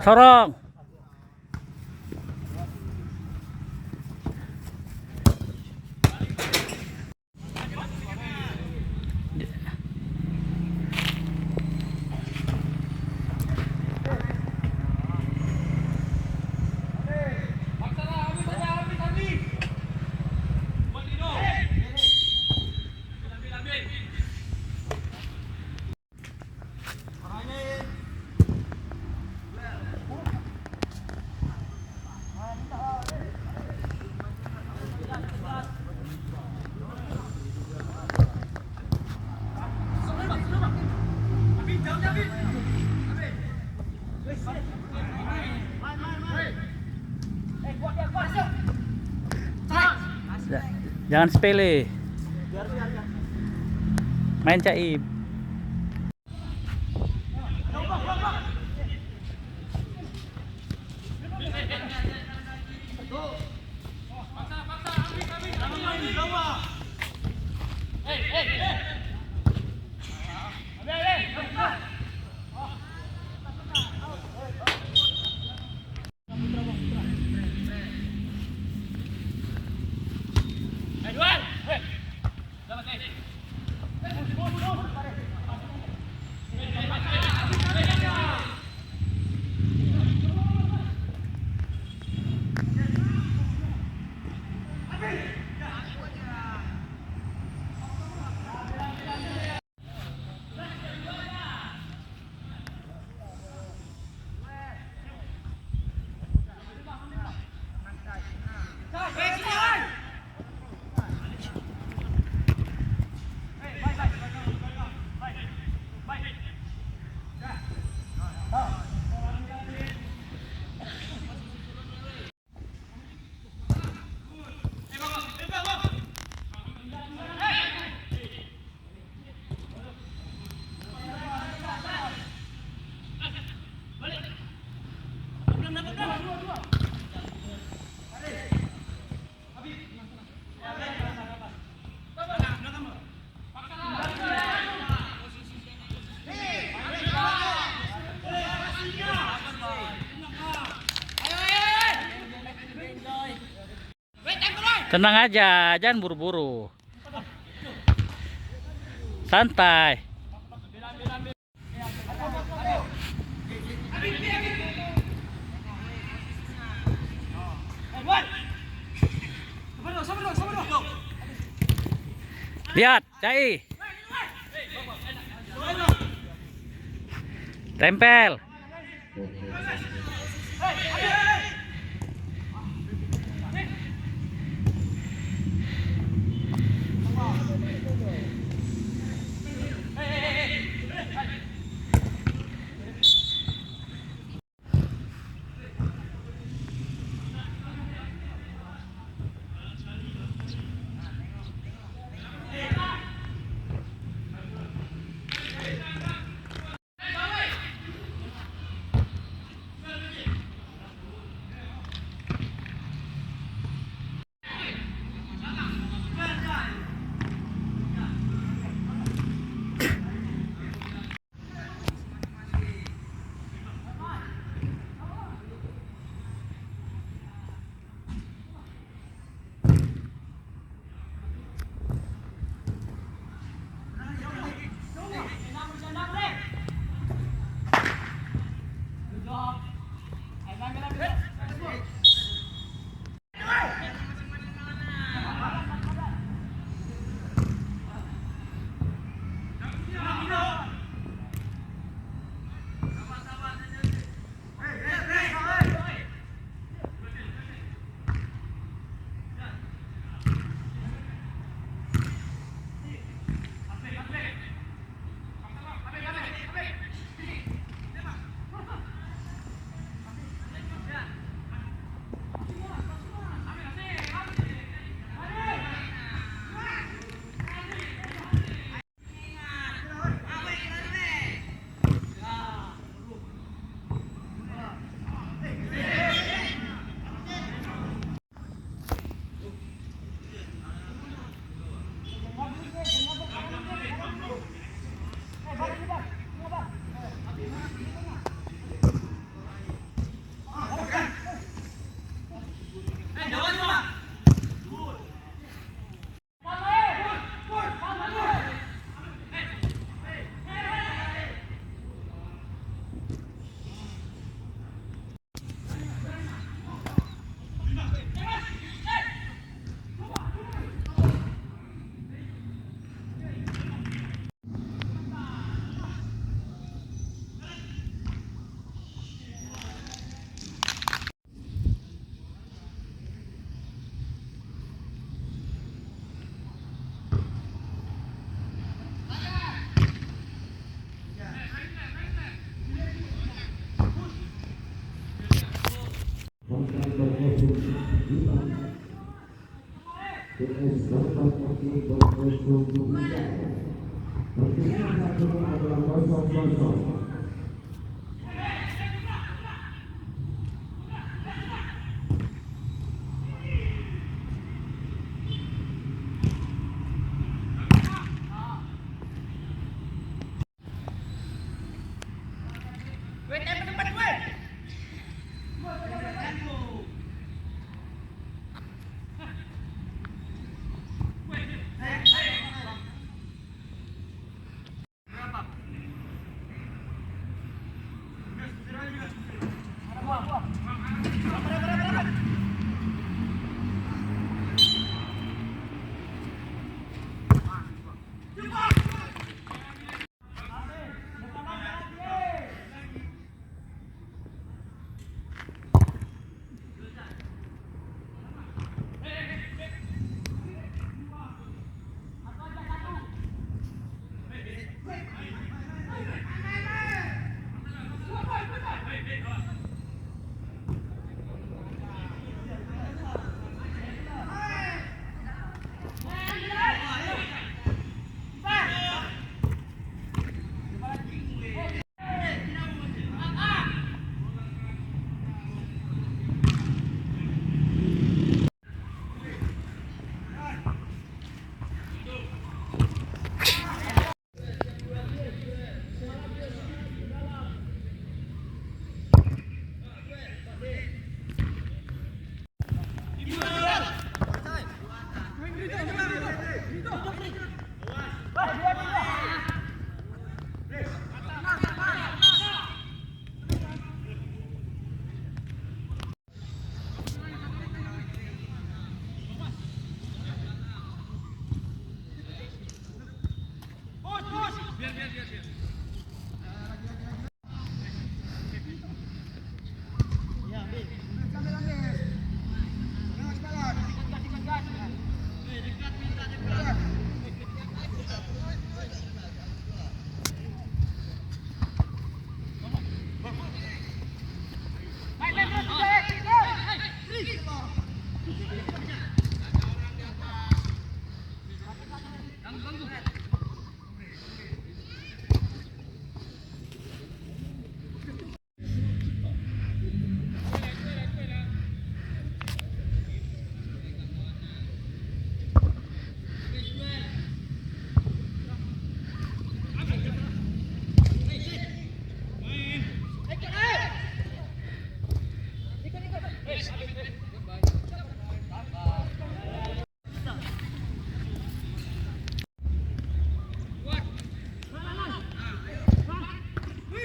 Sorong. Jangan sepele. Main caib. Tenang aja, jangan buru-buru. Santai. Lihat, Cai. Tempel.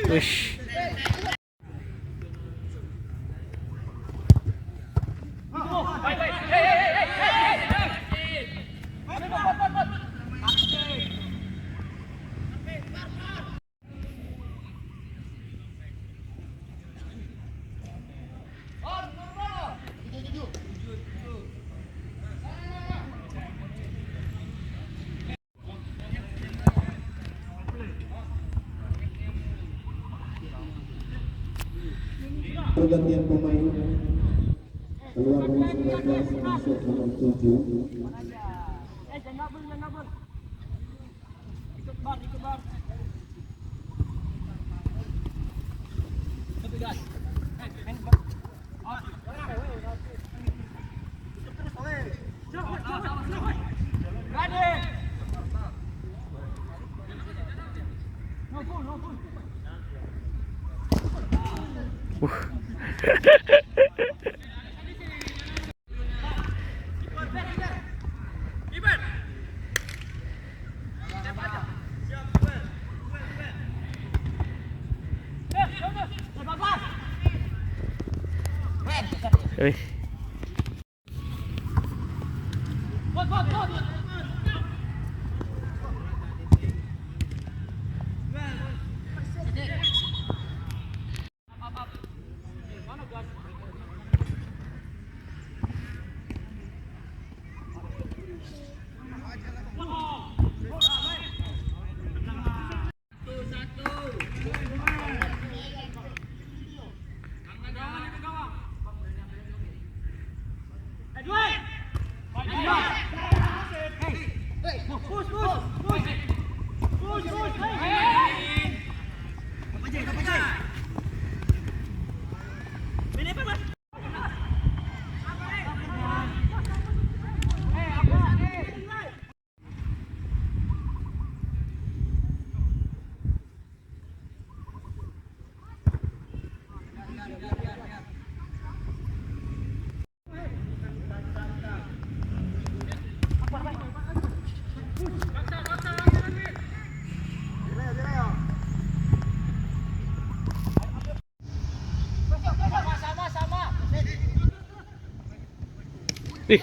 Wish. Pergantian pemain keluar nomor 19 masuk nomor 7. Wih. Edwin! Ih.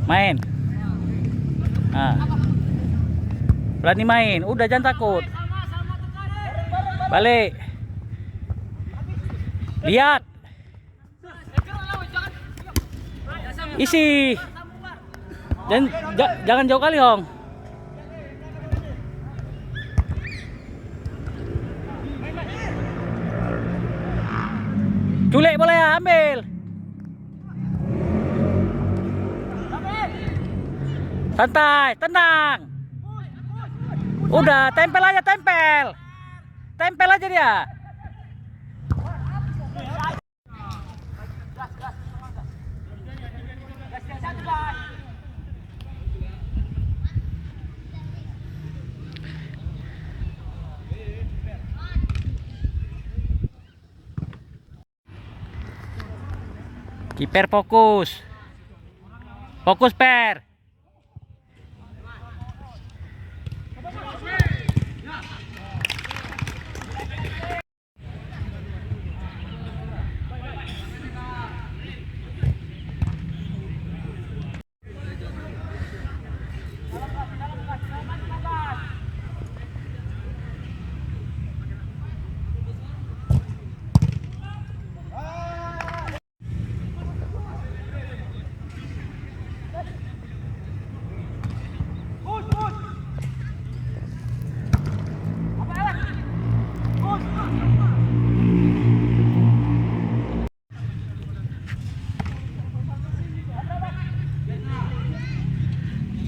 Main. Nah. Berani main. Udah jangan takut. Balik. Lihat. Isi. Jangan jauh kali, Hong. Culik boleh ya, ambil. Santai, tenang. Udah, tempel aja, tempel. Tempel aja dia. Kiper fokus. Fokus, Per.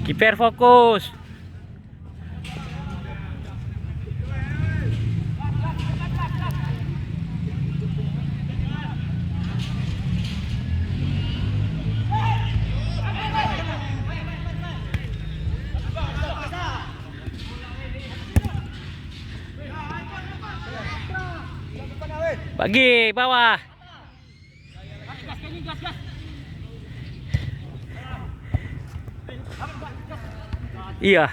Kiper fokus. Bagi bawah. Iya.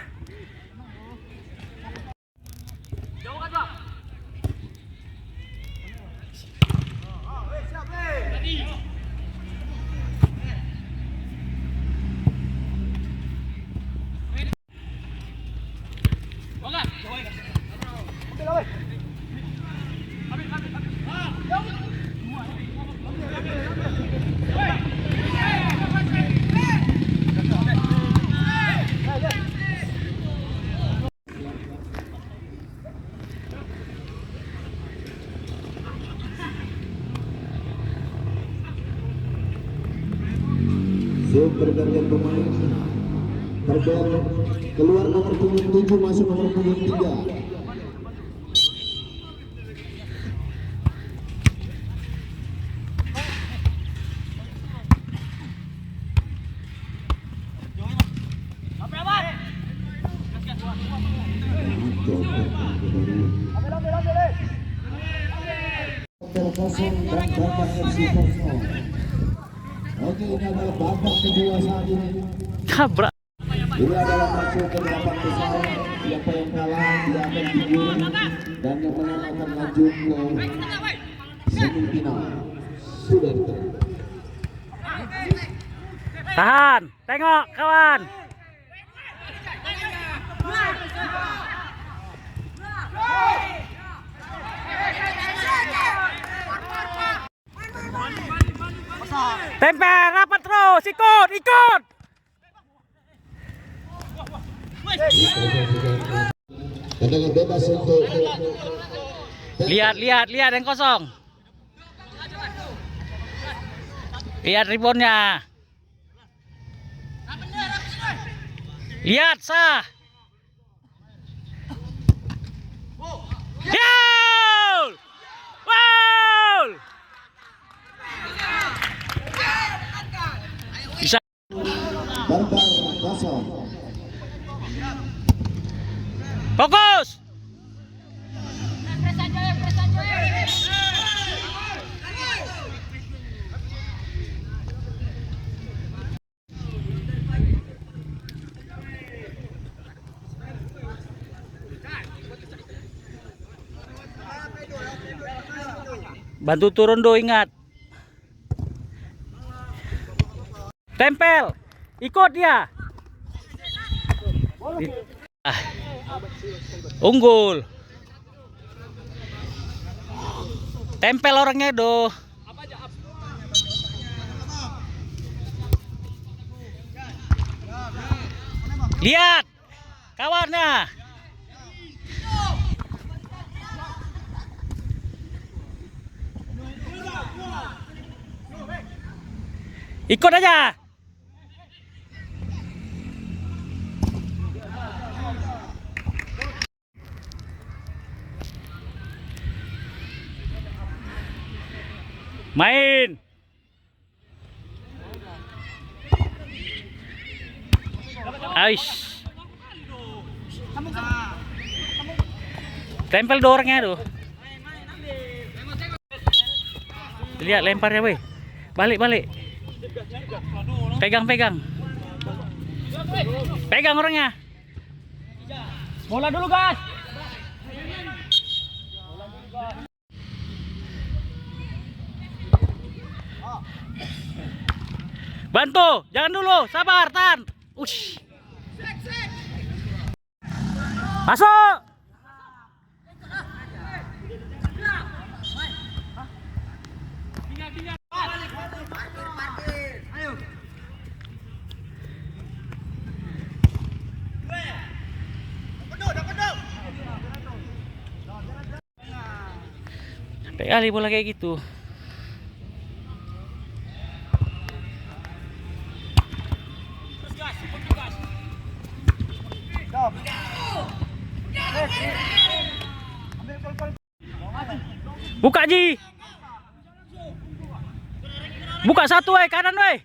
Pergantian pemain terbaik keluar nomor punggung 7 masuk nomor punggung 3. Kosong dan Bapak FC kosong. Oke, ini adalah babak kedua saat ini. Kabrak. Ini adalah masuk ke babak besar. Siapa yang kalah dia akan gugur dan yang menang akan lanjut ke semifinal. Sudah ditentukan. Tahan, tengok kawan. Tempel rapat terus, ikut. Tendangan bebas untuk Lihat yang kosong. Lihat reboundnya. Lihat sah. Goal! Wow! Bisa. Barbal kosong. Fokus. Bantu turun do, ingat. Tempel. Ikut dia. Ah. Unggul. Tempel orangnya do. Lihat kawannya. Ikut aja. Main. Aish. Tempel dorongnya tuh. Lihat lemparnya, weh. Balik. Pegang. Pegang orangnya. Bola dulu, guys. Bantu, jangan dulu, sabar, tahan. Ush. Masuk. Sampai kali bola kayak gitu. Buka, Ji. Buka satu, kanan, weh.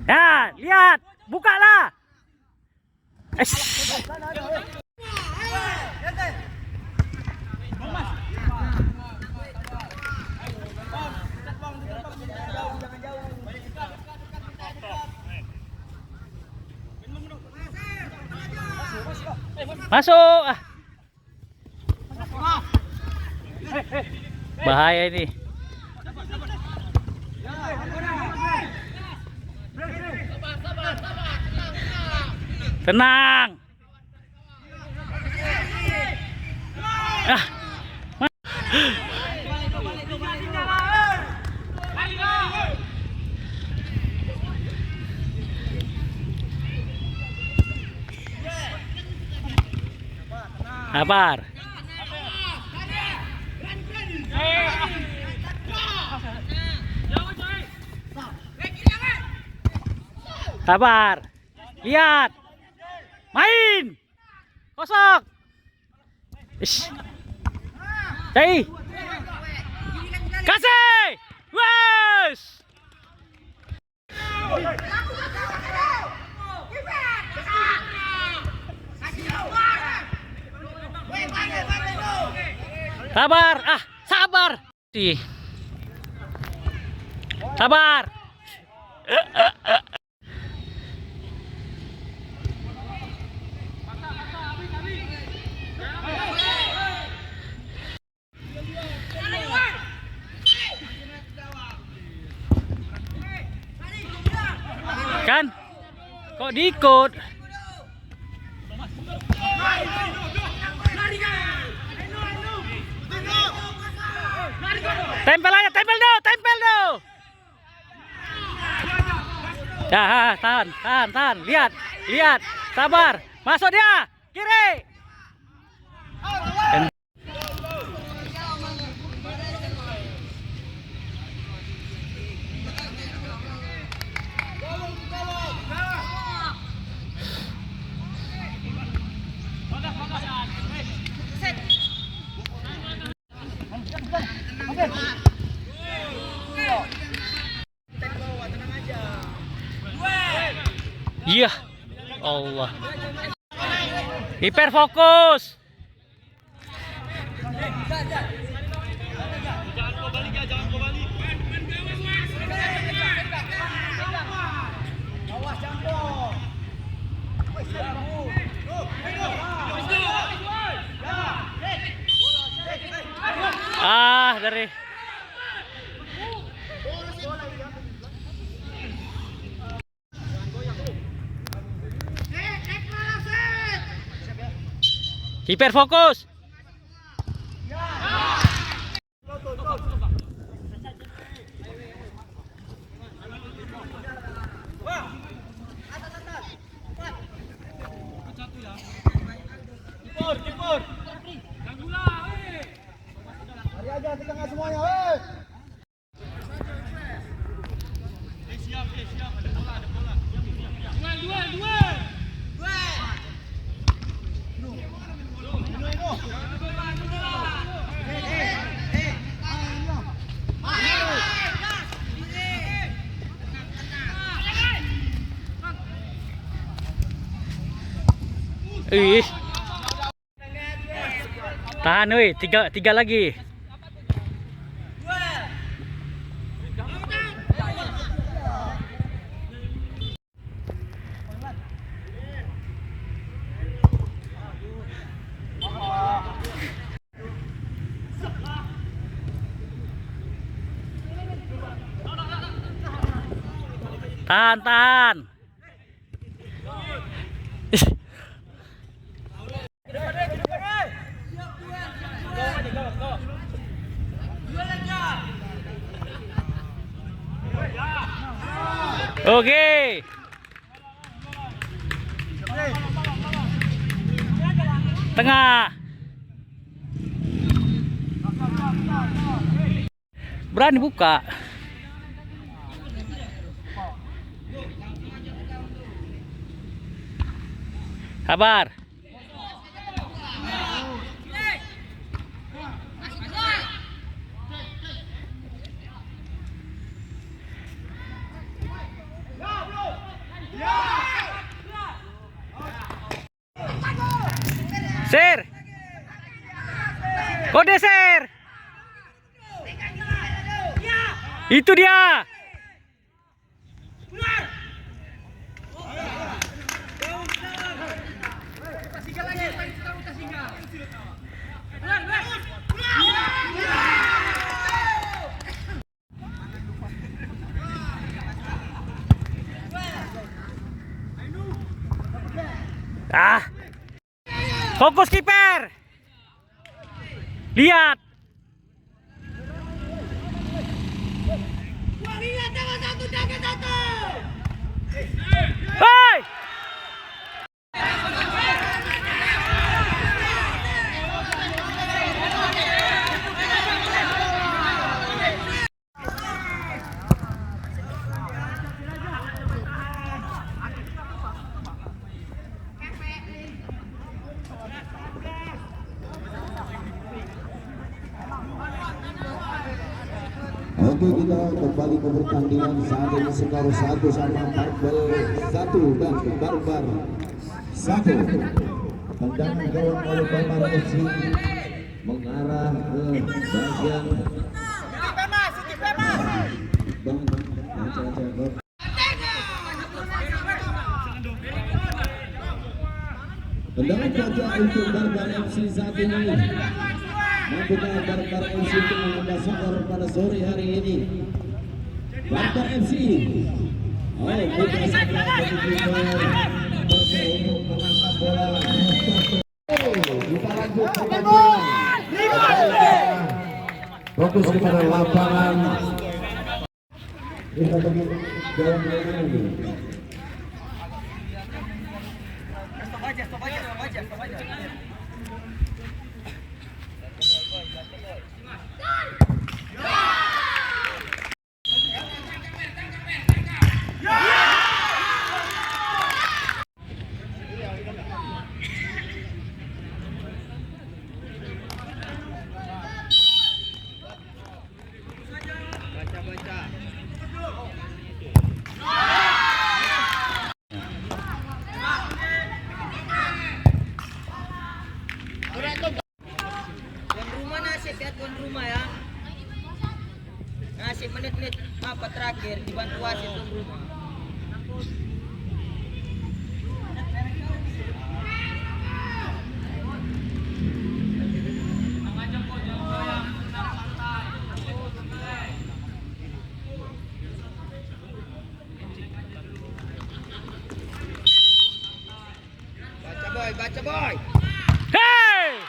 Nah, lihat, bukalah. Masuk. Bahaya ini. Tenang. Sabar. Sabar. Lihat. Main. Kosong. Ish. Cai. Kasih. Wes. Sabar. Sabar. Sabar. Kan? Kok diikut? Tempel aja, tempel do. Ya, tahan. Lihat. Sabar. Masuk dia. Kiri. Iya, Allah. Hiperfokus. Jangan kau balik. Awas campur. Dari kiper fokus. Kiper. Mari aja di tengah semuanya, weh. Siap. Ada bola. Duel. Tahan weh, tiga lagi. Tahan. Oke. Tengah. Berani buka. Sabar. Ser. Kode ser. Itu dia. Fokus kiper. Lihat. Hei. Oke, kita kembali ke pertandingan. Saat ini skor 1-1 dan Barbar 1. Tendangan gawang oleh Barbar FC mengarah ke bagian tendangan gajah untuk Barbar FC saat ini. Mampukah Barbar FC untuk menambah skor pada sore hari ini? Barbar FC Fokus kepada lapangan. Kita tunggu jalan lagi. Tuan rumah nasib ya, tuan rumah ya. Nasib menit-menit apa terakhir dibantu wasit tuan rumah. Baca boy. Hei!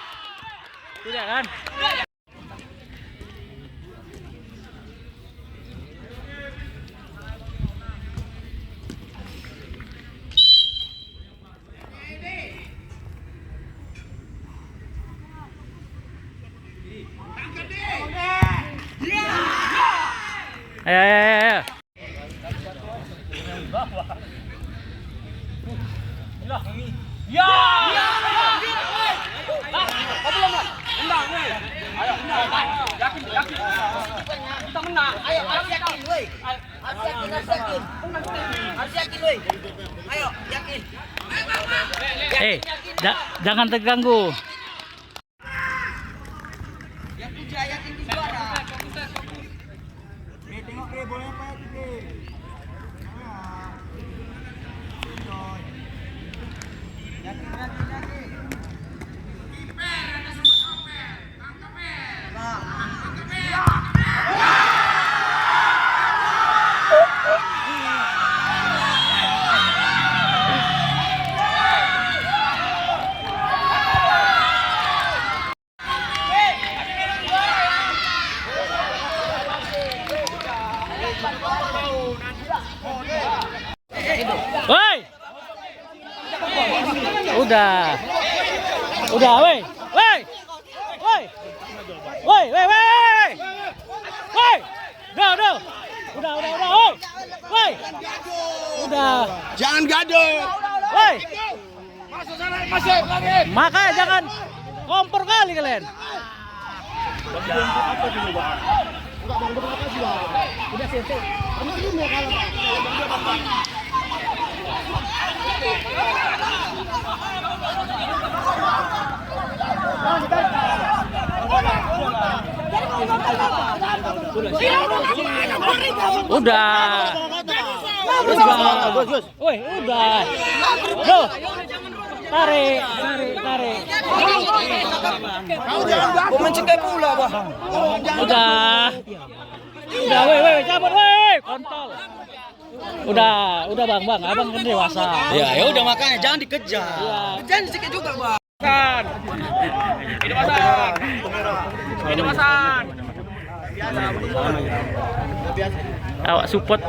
Tidak kan? Ayo, ayo, ayo, ayo. Ayo, harus yakin, woi. Harus yakin, woi. Ayo, yakin. Jangan terganggu. Yang puja yakin di juara. Tengok boleh apa ya? Woi. Udah, woi. Woi. Woi. Woi, woi, woi. Woi. Udah. Udah, woi. Woi. Udah. Jangan gaduh. Woi. Masuk sana, masuk lagi. Makanya jangan kompor kali kalian. Apa dulu, Bang? Enggak, Bang, terima kasih, Bang. Udah selesai. Kamu ini ya kalau Udah. Woi, udah. Duh. Tarik. Kau mencegah pula, Bang. Udah, woi, cabut, woi, kontol. Udah, bang, abang kan dewasa. Ya udah makanya jangan dikejar. Iya. Jangan dikejar juga, Bang. Hidup Hasan. Awak support.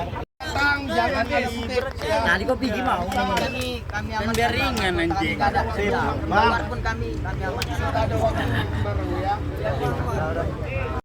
Tadi kau pergi mau. Kami aman biar ringan anjing. Walaupun kami aman.